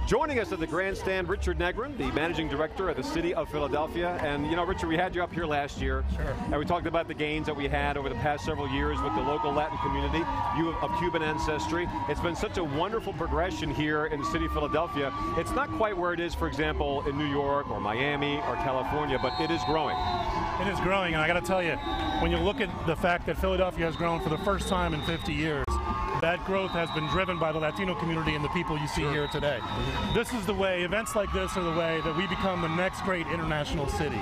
Joining us at the grandstand, Richard Negrin, the managing director of the City of Philadelphia. And you know, Richard, we had you up here last year. Sure. And we talked about the gains that we had over the past several years with the local Latin community, you of Cuban ancestry. It's been such a wonderful progression here in the City of Philadelphia. It's not quite where it is, for example, in New York or Miami or California, but it is growing. It is growing, and I got to tell you, when you look at the fact that Philadelphia has grown for the first time in 50 years, that growth has been driven by the Latino community and the people you see here today. This is the way, events like this are the way that we become the next great international city.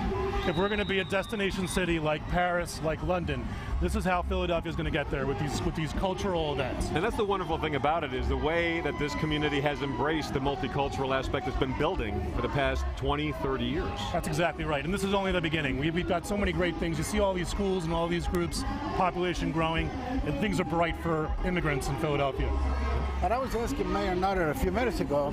If we're going to be a destination city like Paris, like London, this is how Philadelphia is going to get there with these cultural events. And that's the wonderful thing about it, is the way that this community has embraced the multicultural aspect that's been building for the past 20, 30 years. That's exactly right, and this is only the beginning. We've got so many great things. You see all these schools and all these groups, population growing, and things are bright for immigrants in Philadelphia. And I was asking Mayor Nutter a few minutes ago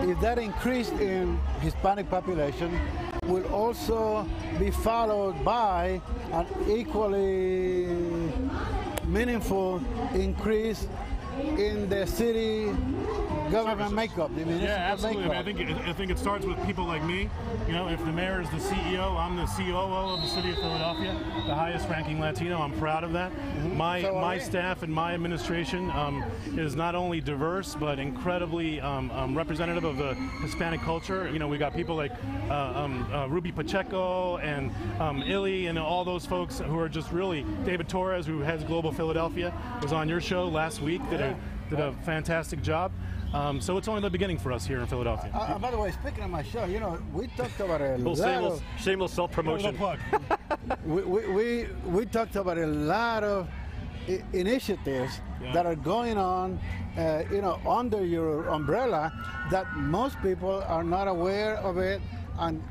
if that increase in Hispanic population will also be followed by an equally meaningful increase in the city government makeup. Yeah, absolutely. I mean, I think it starts with people like me. You know, if the mayor is the CEO, I'm the COO of the City of Philadelphia, the highest ranking Latino. I'm proud of that. My staff and my administration is not only diverse, but incredibly representative of the Hispanic culture. You know, we got people like Ruby Pacheco and Illy and all those folks who are just really, David Torres, who heads Global Philadelphia, was on your show last week, did a fantastic job. So it's only the beginning for us here in Philadelphia. By the way, speaking of my show, you know, we talked about a lot of shameless self-promotion. Plug. we talked about a lot of initiatives that are going on, you know, under your umbrella that most people are not aware of it and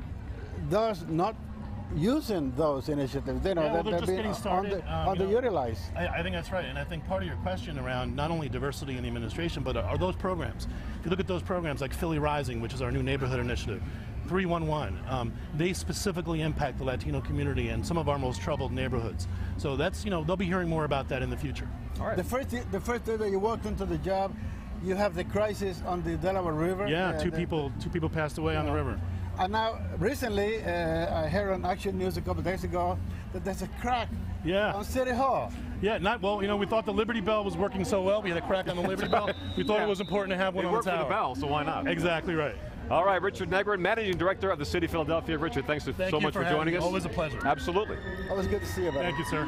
thus not using those initiatives. You know, they're just getting started. Underutilized. I think that's right, and I think part of your question around not only diversity in the administration, but are those programs. If you look at those programs like Philly Rising, which is our new neighborhood initiative, 311, they specifically impact the Latino community and some of our most troubled neighborhoods. So that's, you know, they'll be hearing more about that in the future. All right. The first day that you walked into the job, you have the crisis on the Delaware River. Yeah, two people passed away on the river. And now, recently, I heard on Action News a couple of days ago that there's a crack on City Hall. Yeah, you know, we thought the Liberty Bell was working so well. We had a crack on the Liberty Bell. We thought it was important to have one on the tower. It worked for the bell, so why not? Exactly right. All right, Richard Negrin, Managing Director of the City of Philadelphia. Richard, thanks so much for joining us. Always a pleasure. Absolutely. Always good to see you, buddy. Thank you, sir.